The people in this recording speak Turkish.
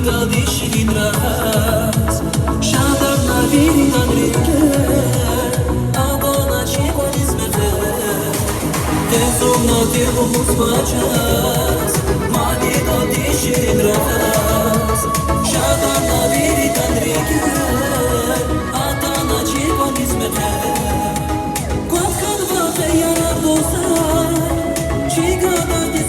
dadi shirin rahat Shadar naviri nadrike Adana chikon izmete Tezom natirgo mutmachas Mali dadi shirin rahat Shadar naviri nadrike Adana chikon izmete Quat kad vate yanar dosa Chika dadi